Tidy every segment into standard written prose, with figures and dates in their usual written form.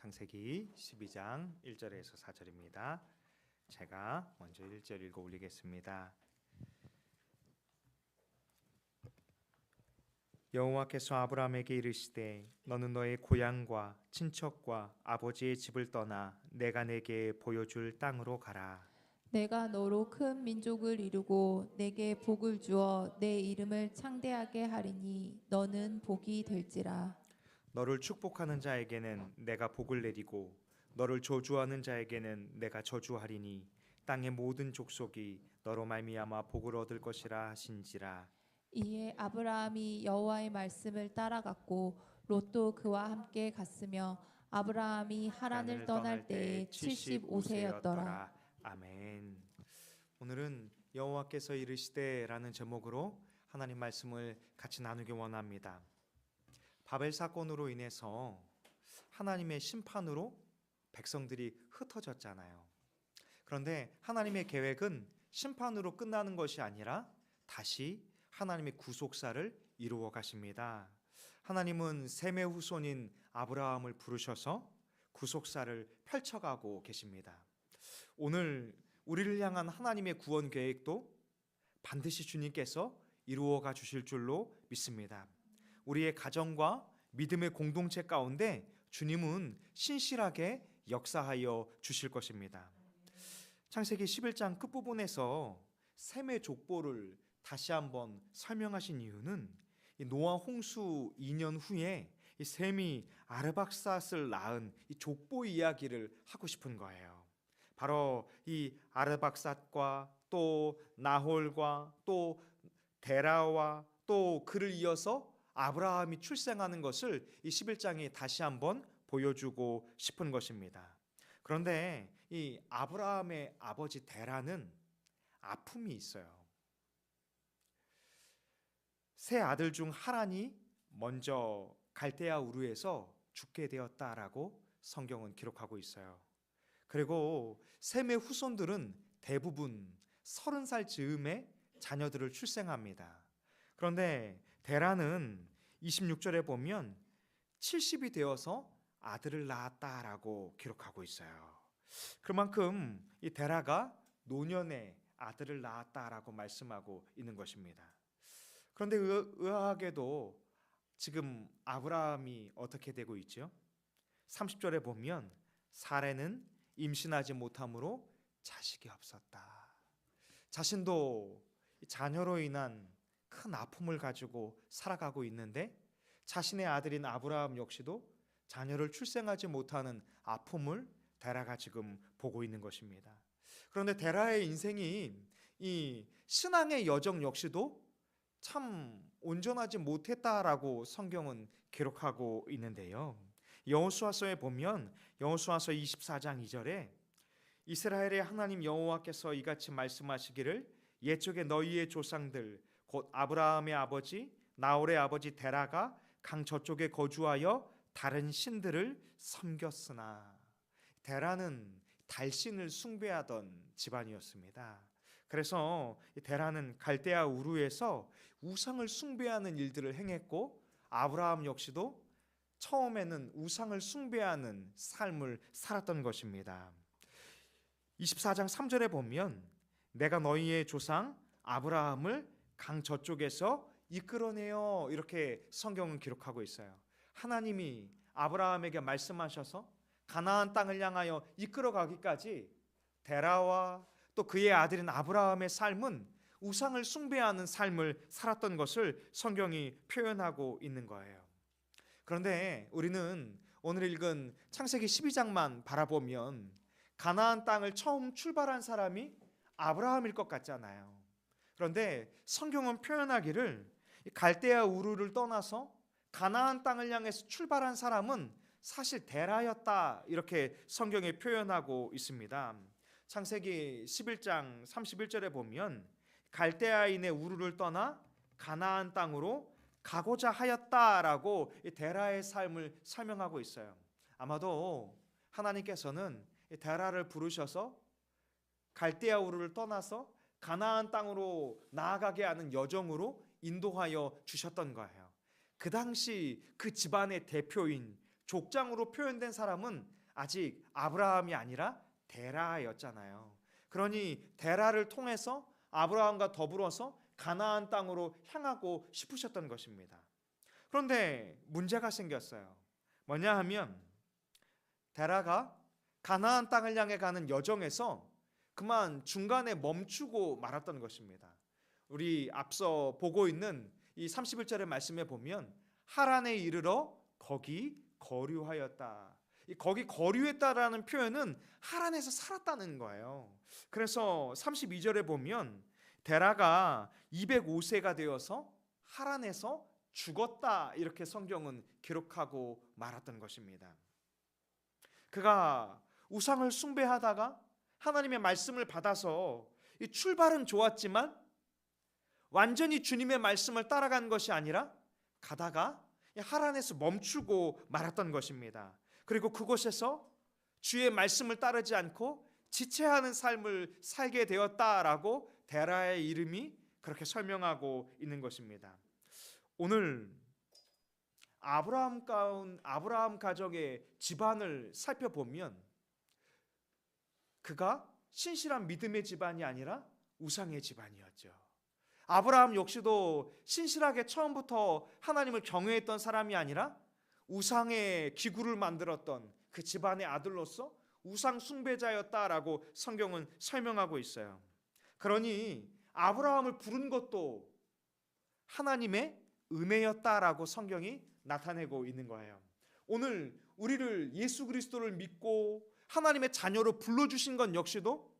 창세기 12장 1절에서 4절입니다. 제가 먼저 1절 읽어 올리겠습니다. 여호와께서 아브라함에게 이르시되 너는 너의 고향과 친척과 아버지의 집을 떠나 내가 내게 보여줄 땅으로 가라. 내가 너로 큰 민족을 이루고 내게 복을 주어 내 이름을 창대하게 하리니 너는 복이 될지라. 너를 축복하는 자에게는 내가 복을 내리고 너를 저주하는 자에게는 내가 저주하리니 땅의 모든 족속이 너로 말미암아 복을 얻을 것이라 하신지라. 이에 아브라함이 여호와의 말씀을 따라갔고 롯도 그와 함께 갔으며 아브라함이 하란을 떠날 때에 75세였더라. 아멘. 오늘은 여호와께서 이르시되라는 제목으로 하나님 말씀을 같이 나누기 원합니다. 바벨 사건으로 인해서 하나님의 심판으로 백성들이 흩어졌잖아요. 그런데 하나님의 계획은 심판으로 끝나는 것이 아니라 다시 하나님의 구속사를 이루어 가십니다. 하나님은 셈의 후손인 아브라함을 부르셔서 구속사를 펼쳐가고 계십니다. 오늘 우리를 향한 하나님의 구원 계획도 반드시 주님께서 이루어가 주실 줄로 믿습니다. 우리의 가정과 믿음의 공동체 가운데 주님은 신실하게 역사하여 주실 것입니다. 창세기 11장 끝부분에서 셈의 족보를 다시 한번 설명하신 이유는 이 노아 홍수 2년 후에 이 셈이 아르박삿을 낳은 이 족보 이야기를 하고 싶은 거예요. 바로 이 아르박삿과 또 나홀과 또 데라와 또 그를 이어서 아브라함이 출생하는 것을 이 11장이 다시 한번 보여주고 싶은 것입니다. 그런데 이 아브라함의 아버지 데라는 아픔이 있어요. 세 아들 중 하란이 먼저 갈대아 우르에서 죽게 되었다라고 성경은 기록하고 있어요. 그리고 셈의 후손들은 대부분 30살 즈음에 자녀들을 출생합니다. 그런데 데라는 26절에 보면 70이 되어서 아들을 낳았다라고 기록하고 있어요. 그만큼 이 데라가 노년에 아들을 낳았다라고 말씀하고 있는 것입니다. 그런데 의아하게도 지금 아브라함이 어떻게 되고 있죠? 30절에 보면 사레는 임신하지 못함으로 자식이 없었다. 자신도 자녀로 인한 큰 아픔을 가지고 살아가고 있는데 자신의 아들인 아브라함 역시도 자녀를 출생하지 못하는 아픔을 데라가 지금 보고 있는 것입니다. 그런데 데라의 인생이 이 신앙의 여정 역시도 참 온전하지 못했다라고 성경은 기록하고 있는데요. 여호수아서에 보면 여호수아서 24장 2절에 이스라엘의 하나님 여호와께서 이같이 말씀하시기를 옛적에 너희의 조상들 곧 아브라함의 아버지 나홀의 아버지 데라가 강 저쪽에 거주하여 다른 신들을 섬겼으나 데라는 달신을 숭배하던 집안이었습니다. 그래서 데라는 갈대아 우르에서 우상을 숭배하는 일들을 행했고 아브라함 역시도 처음에는 우상을 숭배하는 삶을 살았던 것입니다. 24장 3절에 보면 내가 너희의 조상 아브라함을 강 저쪽에서 이끌어내어 이렇게 성경은 기록하고 있어요. 하나님이 아브라함에게 말씀하셔서 가나안 땅을 향하여 이끌어가기까지 데라와 또 그의 아들인 아브라함의 삶은 우상을 숭배하는 삶을 살았던 것을 성경이 표현하고 있는 거예요. 그런데 우리는 오늘 읽은 창세기 12장만 바라보면 가나안 땅을 처음 출발한 사람이 아브라함일 것 같잖아요. 그런데 성경은 표현하기를 갈대아 우르를 떠나서 가나안 땅을 향해서 출발한 사람은 사실 데라였다 이렇게 성경에 표현하고 있습니다. 창세기 11장 31절에 보면 갈대아인의 우르를 떠나 가나안 땅으로 가고자 하였다라고 데라의 삶을 설명하고 있어요. 아마도 하나님께서는 데라를 부르셔서 갈대아 우르를 떠나서 가나안 땅으로 나아가게 하는 여정으로 인도하여 주셨던 거예요. 그 당시 그 집안의 대표인 족장으로 표현된 사람은 아직 아브라함이 아니라 데라였잖아요. 그러니 데라를 통해서 아브라함과 더불어서 가나안 땅으로 향하고 싶으셨던 것입니다. 그런데 문제가 생겼어요. 뭐냐 하면 데라가 가나안 땅을 향해 가는 여정에서 그만 중간에 멈추고 말았던 것입니다. 우리 앞서 보고 있는 이 31절의 말씀에 보면 하란에 이르러 거기 거류하였다. 이 거기 거류했다라는 표현은 하란에서 살았다는 거예요. 그래서 32절에 보면 데라가 205세가 되어서 하란에서 죽었다, 이렇게 성경은 기록하고 말았던 것입니다. 그가 우상을 숭배하다가 하나님의 말씀을 받아서 이 출발은 좋았지만 완전히 주님의 말씀을 따라간 것이 아니라 가다가 하란에서 멈추고 말았던 것입니다. 그리고 그곳에서 주의 말씀을 따르지 않고 지체하는 삶을 살게 되었다라고 데라의 이름이 그렇게 설명하고 있는 것입니다. 오늘 아브라함 가정의 집안을 살펴보면 그가 신실한 믿음의 집안이 아니라 우상의 집안이었죠. 아브라함 역시도 신실하게 처음부터 하나님을 경외했던 사람이 아니라 우상의 기구를 만들었던 그 집안의 아들로서 우상 숭배자였다라고 성경은 설명하고 있어요. 그러니 아브라함을 부른 것도 하나님의 은혜였다라고 성경이 나타내고 있는 거예요. 오늘 우리를 예수 그리스도를 믿고 하나님의 자녀로 불러주신 건 역시도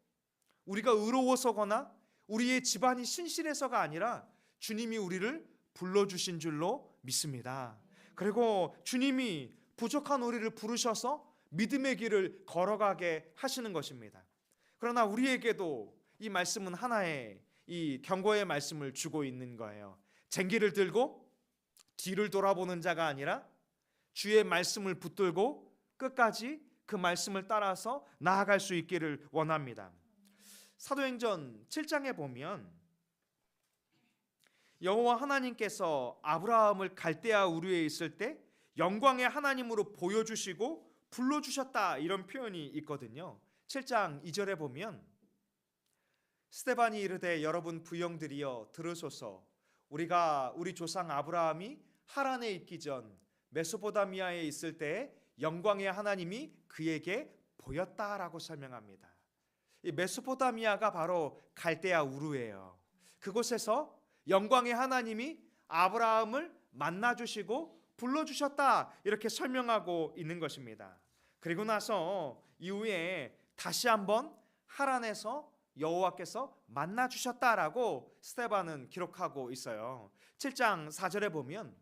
우리가 의로워서거나 우리의 집안이 신실해서가 아니라 주님이 우리를 불러주신 줄로 믿습니다. 그리고 주님이 부족한 우리를 부르셔서 믿음의 길을 걸어가게 하시는 것입니다. 그러나 우리에게도 이 말씀은 하나의 이 경고의 말씀을 주고 있는 거예요. 쟁기를 들고 뒤를 돌아보는 자가 아니라 주의 말씀을 붙들고 끝까지 그 말씀을 따라서 나아갈 수 있기를 원합니다. 사도행전 7장에 보면 여호와 하나님께서 아브라함을 갈대아 우르에 있을 때 영광의 하나님으로 보여주시고 불러주셨다, 이런 표현이 있거든요. 7장 2절에 보면 스데반이 이르되 여러분 부형들이여 들으소서, 우리 조상 아브라함이 하란에 있기 전 메소포타미아에 있을 때 영광의 하나님이 그에게 보였다라고 설명합니다. 이 메소포타미아가 바로 갈대아 우르예요. 그곳에서 영광의 하나님이 아브라함을 만나주시고 불러주셨다, 이렇게 설명하고 있는 것입니다. 그리고 나서 이후에 다시 한번 하란에서 여호와께서 만나주셨다라고 스데반은 기록하고 있어요. 7장 4절에 보면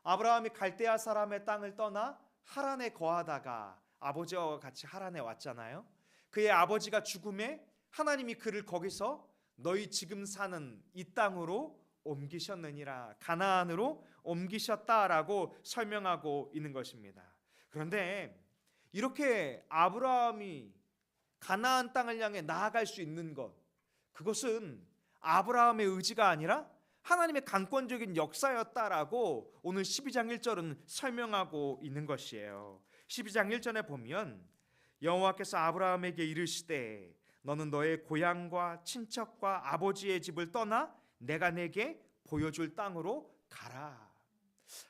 아브라함이 갈대아 사람의 땅을 떠나 하란에 거하다가 아버지와 같이 하란에 왔잖아요. 그의 아버지가 죽음에 하나님이 그를 거기서 너희 지금 사는 이 땅으로 옮기셨느니라, 가나안으로 옮기셨다라고 설명하고 있는 것입니다. 그런데 이렇게 아브라함이 가나안 땅을 향해 나아갈 수 있는 것, 그것은 아브라함의 의지가 아니라 하나님의 강권적인 역사였다라고 오늘 12장 1절은 설명하고 있는 것이에요. 12장 1절에 보면 여호와께서 아브라함에게 이르시되 너는 너의 고향과 친척과 아버지의 집을 떠나 내가 내게 보여줄 땅으로 가라.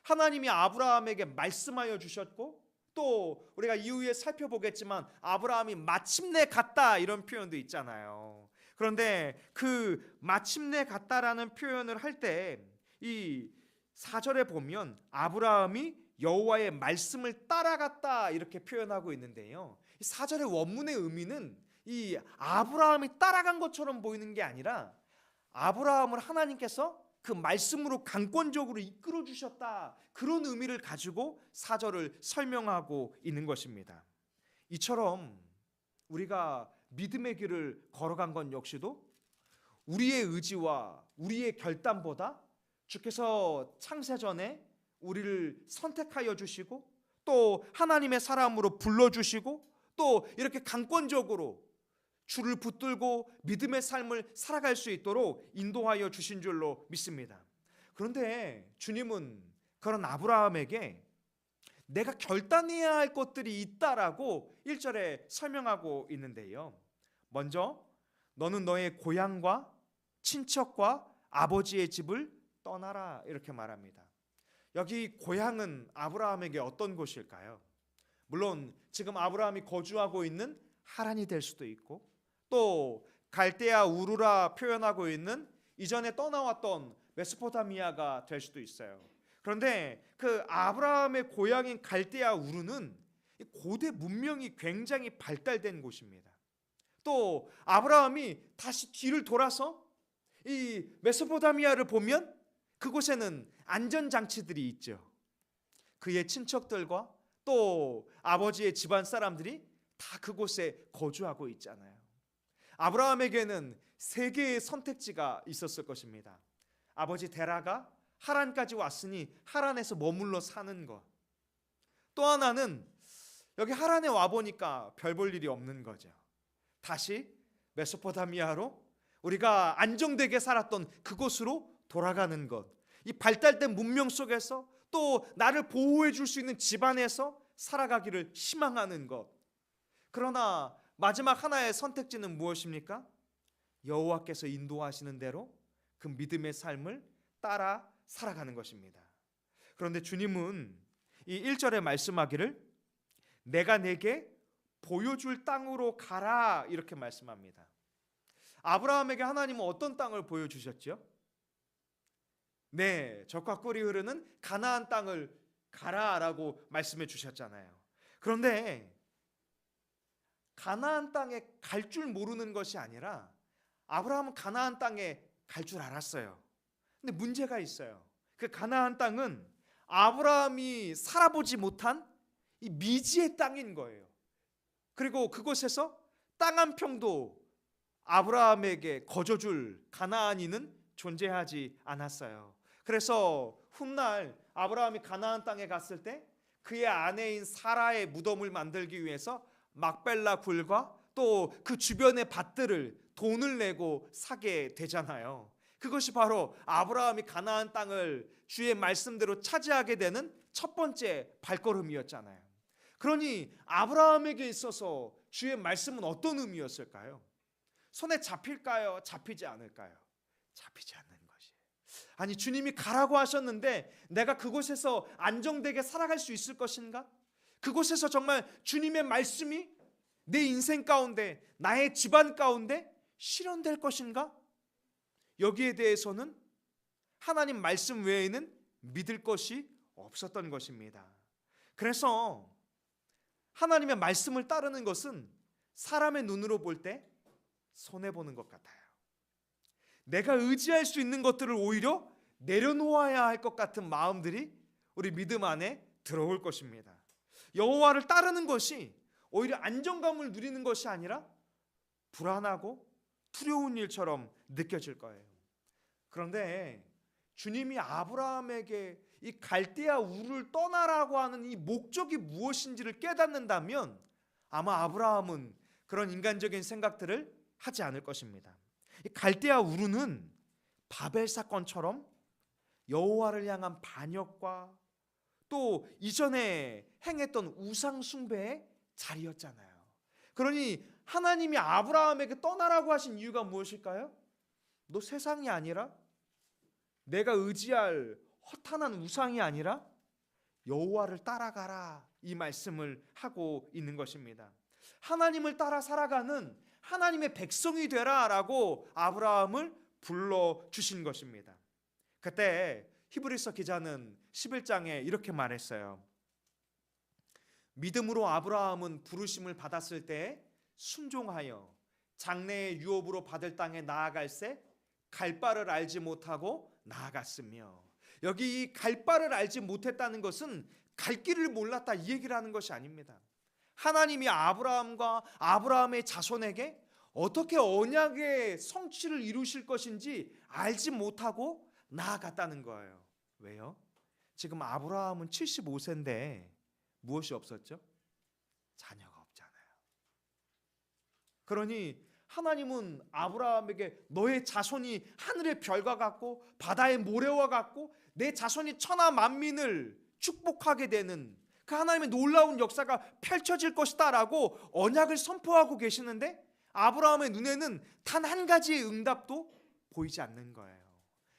하나님이 아브라함에게 말씀하여 주셨고, 또 우리가 이후에 살펴보겠지만 아브라함이 마침내 갔다, 이런 표현도 있잖아요. 그런데 그 마침내 갔다라는 표현을 할 때 이 4절에 보면 아브라함이 여호와의 말씀을 따라갔다, 이렇게 표현하고 있는데요. 이 4절의 원문의 의미는 이 아브라함이 따라간 것처럼 보이는 게 아니라 아브라함을 하나님께서 그 말씀으로 강권적으로 이끌어 주셨다, 그런 의미를 가지고 4절을 설명하고 있는 것입니다. 이처럼 우리가 믿음의 길을 걸어간 건 역시도 우리의 의지와 우리의 결단보다 주께서 창세전에 우리를 선택하여 주시고 또 하나님의 사람으로 불러주시고 또 이렇게 강권적으로 주를 붙들고 믿음의 삶을 살아갈 수 있도록 인도하여 주신 줄로 믿습니다. 그런데 주님은 그런 아브라함에게 내가 결단해야 할 것들이 있다라고 1절에 설명하고 있는데요. 먼저 너는 너의 고향과 친척과 아버지의 집을 떠나라 이렇게 말합니다. 여기 고향은 아브라함에게 어떤 곳일까요? 물론 지금 아브라함이 거주하고 있는 하란이 될 수도 있고 또 갈대아 우르라 표현하고 있는 이전에 떠나왔던 메소포타미아가 될 수도 있어요. 그런데 그 아브라함의 고향인 갈대아 우르는 고대 문명이 굉장히 발달된 곳입니다. 또 아브라함이 다시 뒤를 돌아서 이 메소포타미아를 보면 그곳에는 안전장치들이 있죠. 그의 친척들과 또 아버지의 집안 사람들이 다 그곳에 거주하고 있잖아요. 아브라함에게는 세 개의 선택지가 있었을 것입니다. 아버지 데라가 하란까지 왔으니 하란에서 머물러 사는 것. 또 하나는 여기 하란에 와보니까 별 볼 일이 없는 거죠. 다시 메소포타미아로 우리가 안정되게 살았던 그곳으로 돌아가는 것. 이 발달된 문명 속에서 또 나를 보호해 줄 수 있는 집안에서 살아가기를 희망하는 것. 그러나 마지막 하나의 선택지는 무엇입니까? 여호와께서 인도하시는 대로 그 믿음의 삶을 따라 살아가는 것입니다. 그런데 주님은 이 1절에 말씀하기를 내가 내게 보여줄 땅으로 가라 이렇게 말씀합니다. 아브라함에게 하나님은 어떤 땅을 보여주셨죠? 네, 젖과 꿀이 흐르는 가나안 땅을 가라라고 말씀해 주셨잖아요. 그런데 가나안 땅에 갈 줄 모르는 것이 아니라 아브라함은 가나안 땅에 갈 줄 알았어요. 근데 문제가 있어요. 그 가나안 땅은 아브라함이 살아보지 못한 이 미지의 땅인 거예요. 그리고 그곳에서 땅 한 평도 아브라함에게 거저줄 가나안인은 존재하지 않았어요. 그래서 훗날 아브라함이 가나안 땅에 갔을 때 그의 아내인 사라의 무덤을 만들기 위해서 막벨라 굴과 또 그 주변의 밭들을 돈을 내고 사게 되잖아요. 그것이 바로 아브라함이 가나안 땅을 주의 말씀대로 차지하게 되는 첫 번째 발걸음이었잖아요. 그러니 아브라함에게 있어서 주의 말씀은 어떤 의미였을까요? 손에 잡힐까요? 잡히지 않을까요? 잡히지 않는 것이에요. 아니 주님이 가라고 하셨는데 내가 그곳에서 안정되게 살아갈 수 있을 것인가? 그곳에서 정말 주님의 말씀이 내 인생 가운데 나의 집안 가운데 실현될 것인가? 여기에 대해서는 하나님 말씀 외에는 믿을 것이 없었던 것입니다. 그래서 하나님의 말씀을 따르는 것은 사람의 눈으로 볼 때 손해보는 것 같아요. 내가 의지할 수 있는 것들을 오히려 내려놓아야 할 것 같은 마음들이 우리 믿음 안에 들어올 것입니다. 여호와를 따르는 것이 오히려 안정감을 누리는 것이 아니라 불안하고 두려운 일처럼 느껴질 거예요. 그런데 주님이 아브라함에게 이 갈대아 우르를 떠나라고 하는 이 목적이 무엇인지를 깨닫는다면 아마 아브라함은 그런 인간적인 생각들을 하지 않을 것입니다. 이 갈대아 우르는 바벨 사건처럼 여호와를 향한 반역과 또 이전에 행했던 우상 숭배의 자리였잖아요. 그러니 하나님이 아브라함에게 떠나라고 하신 이유가 무엇일까요? 너 세상이 아니라 내가 의지할 허탄한 우상이 아니라 여호와를 따라가라 이 말씀을 하고 있는 것입니다. 하나님을 따라 살아가는 하나님의 백성이 되라라고 아브라함을 불러주신 것입니다. 그때 히브리서 기자는 11장에 이렇게 말했어요. 믿음으로 아브라함은 부르심을 받았을 때 순종하여 장래의 유업으로 받을 땅에 나아갈새 갈 바를 알지 못하고 나아갔으며, 여기 이 갈 바를 알지 못했다는 것은 갈 길을 몰랐다 이 얘기를 하는 것이 아닙니다. 하나님이 아브라함과 아브라함의 자손에게 어떻게 언약의 성취를 이루실 것인지 알지 못하고 나아갔다는 거예요. 왜요? 지금 아브라함은 75세인데 무엇이 없었죠? 자녀가 없잖아요. 그러니 하나님은 아브라함에게 너의 자손이 하늘의 별과 같고 바다의 모래와 같고 내 자손이 천하 만민을 축복하게 되는 그 하나님의 놀라운 역사가 펼쳐질 것이다라고 언약을 선포하고 계시는데 아브라함의 눈에는 단 한 가지의 응답도 보이지 않는 거예요.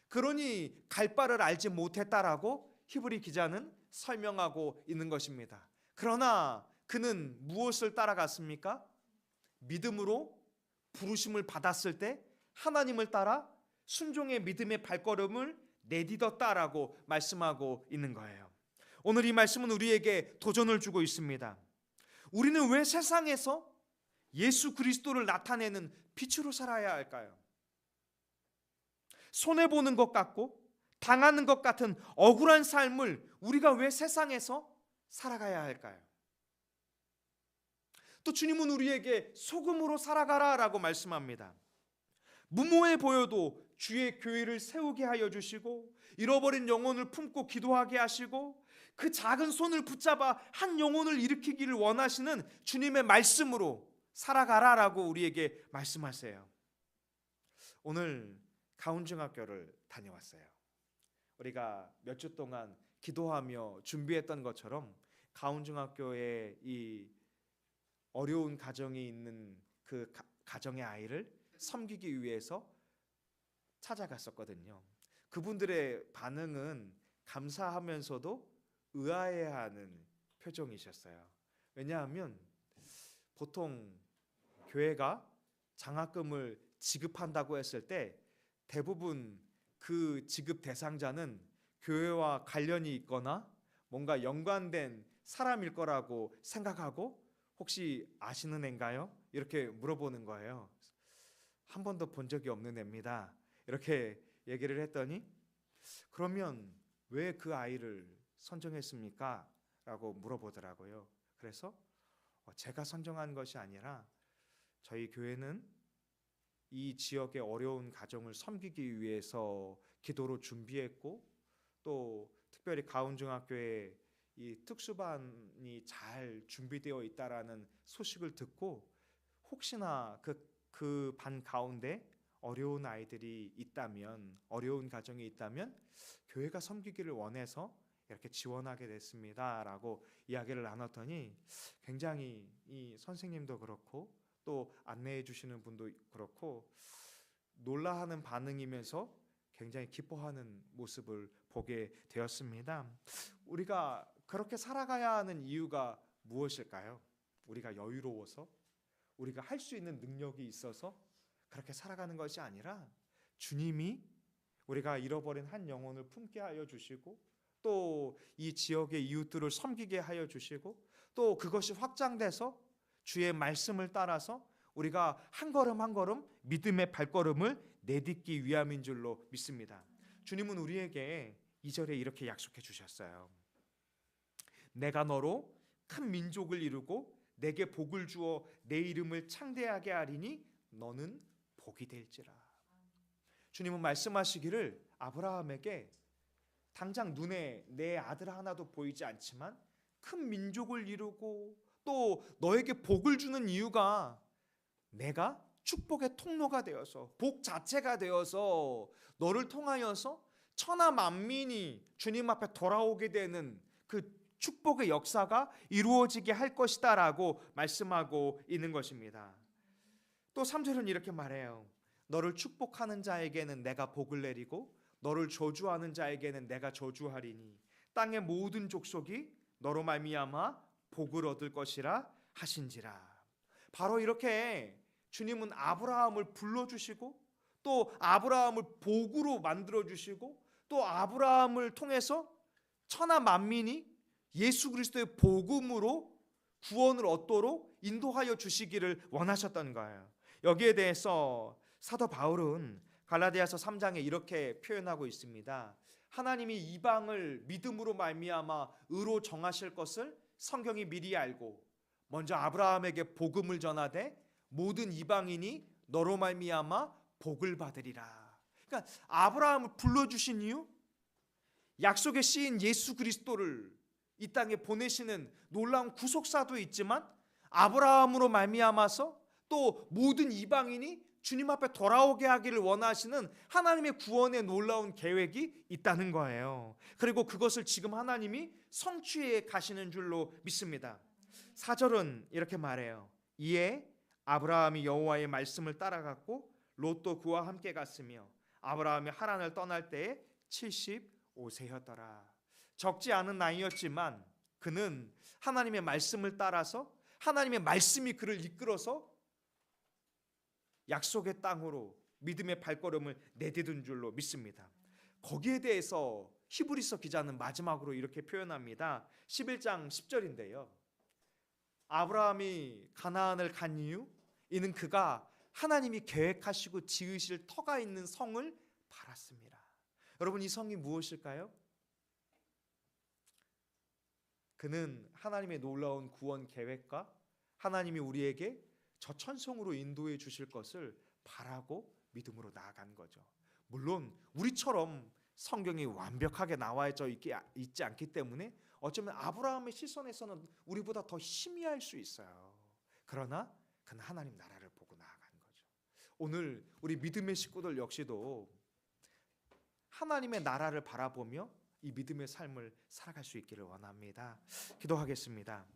그러니 갈 바를 알지 못했다라고 히브리 기자는 설명하고 있는 것입니다. 그러나 그는 무엇을 따라갔습니까? 믿음으로 부르심을 받았을 때 하나님을 따라 순종의 믿음의 발걸음을 내딛었다라고 말씀하고 있는 거예요. 오늘 이 말씀은 우리에게 도전을 주고 있습니다. 우리는 왜 세상에서 예수 그리스도를 나타내는 빛으로 살아야 할까요? 손해보는 것 같고 당하는 것 같은 억울한 삶을 우리가 왜 세상에서 살아가야 할까요? 또 주님은 우리에게 소금으로 살아가라라고 말씀합니다. 무모해 보여도 주의 교회를 세우게 하여 주시고 잃어버린 영혼을 품고 기도하게 하시고 그 작은 손을 붙잡아 한 영혼을 일으키기를 원하시는 주님의 말씀으로 살아가라라고 우리에게 말씀하세요. 오늘 가운중학교를 다녀왔어요. 우리가 몇 주 동안 기도하며 준비했던 것처럼 가운중학교에 이 어려운 가정이 있는 그 가정의 아이를 섬기기 위해서 찾아갔었거든요. 그분들의 반응은 감사하면서도 의아해하는 표정이셨어요. 왜냐하면 보통 교회가 장학금을 지급한다고 했을 때 대부분 그 지급 대상자는 교회와 관련이 있거나 뭔가 연관된 사람일 거라고 생각하고 혹시 아시는 애인가요? 이렇게 물어보는 거예요. 한 번도 본 적이 없는 애입니다. 이렇게 얘기를 했더니 그러면 왜 그 아이를 선정했습니까? 라고 물어보더라고요. 그래서 제가 선정한 것이 아니라 저희 교회는 이 지역의 어려운 가정을 섬기기 위해서 기도로 준비했고 또 특별히 가운중학교에 이 특수반이 잘 준비되어 있다라는 소식을 듣고 혹시나 그 반 가운데 어려운 아이들이 있다면 어려운 가정이 있다면 교회가 섬기기를 원해서 이렇게 지원하게 됐습니다라고 이야기를 나눴더니 굉장히 이 선생님도 그렇고 또 안내해 주시는 분도 그렇고 놀라하는 반응이면서 굉장히 기뻐하는 모습을 보게 되었습니다. 우리가 그렇게 살아가야 하는 이유가 무엇일까요? 우리가 여유로워서 우리가 할 수 있는 능력이 있어서 그렇게 살아가는 것이 아니라 주님이 우리가 잃어버린 한 영혼을 품게 하여 주시고 또 이 지역의 이웃들을 섬기게 하여 주시고 또 그것이 확장돼서 주의 말씀을 따라서 우리가 한 걸음 한 걸음 믿음의 발걸음을 내딛기 위함인 줄로 믿습니다. 주님은 우리에게 2절에 이렇게 약속해 주셨어요. 내가 너로 큰 민족을 이루고 내게 복을 주어 내 이름을 창대하게 하리니 너는 복이 될지라. 주님은 말씀하시기를 아브라함에게 당장 눈에 내 아들 하나도 보이지 않지만 큰 민족을 이루고 또 너에게 복을 주는 이유가 내가 축복의 통로가 되어서 복 자체가 되어서 너를 통하여서 천하 만민이 주님 앞에 돌아오게 되는 그 축복의 역사가 이루어지게 할 것이다 라고 말씀하고 있는 것입니다. 또 3절은 이렇게 말해요. 너를 축복하는 자에게는 내가 복을 내리고 너를 저주하는 자에게는 내가 저주하리니 땅의 모든 족속이 너로 말미암아 복을 얻을 것이라 하신지라. 바로 이렇게 주님은 아브라함을 불러주시고 또 아브라함을 복으로 만들어주시고 또 아브라함을 통해서 천하 만민이 예수 그리스도의 복음으로 구원을 얻도록 인도하여 주시기를 원하셨던 거예요. 여기에 대해서 사도 바울은 갈라디아서 3장에 이렇게 표현하고 있습니다. 하나님이 이방을 믿음으로 말미암아 의로 정하실 것을 성경이 미리 알고 먼저 아브라함에게 복음을 전하되 모든 이방인이 너로 말미암아 복을 받으리라. 그러니까 아브라함을 불러주신 이유, 약속의 씨인 예수 그리스도를 이 땅에 보내시는 놀라운 구속사도 있지만 아브라함으로 말미암아서 또 모든 이방인이 주님 앞에 돌아오게 하기를 원하시는 하나님의 구원의 놀라운 계획이 있다는 거예요. 그리고 그것을 지금 하나님이 성취해 가시는 줄로 믿습니다. 4절은 이렇게 말해요. 이에 아브라함이 여호와의 말씀을 따라갔고 롯도 그와 함께 갔으며 아브라함이 하란을 떠날 때에 75세였더라. 적지 않은 나이였지만 그는 하나님의 말씀을 따라서 하나님의 말씀이 그를 이끌어서 약속의 땅으로 믿음의 발걸음을 내디딘 줄로 믿습니다. 거기에 대해서 히브리서 기자는 마지막으로 이렇게 표현합니다. 11장 10절인데요. 아브라함이 가나안을 간 이유, 이는 그가 하나님이 계획하시고 지으실 터가 있는 성을 바랐습니다. 여러분, 이 성이 무엇일까요? 그는 하나님의 놀라운 구원 계획과 하나님이 우리에게 저 천성으로 인도해 주실 것을 바라고 믿음으로 나아간 거죠. 물론 우리처럼 성경이 완벽하게 나와져 있지 않기 때문에 어쩌면 아브라함의 시선에서는 우리보다 더 희미할 수 있어요. 그러나 그는 하나님 나라를 보고 나아간 거죠. 오늘 우리 믿음의 식구들 역시도 하나님의 나라를 바라보며 이 믿음의 삶을 살아갈 수 있기를 원합니다. 기도하겠습니다.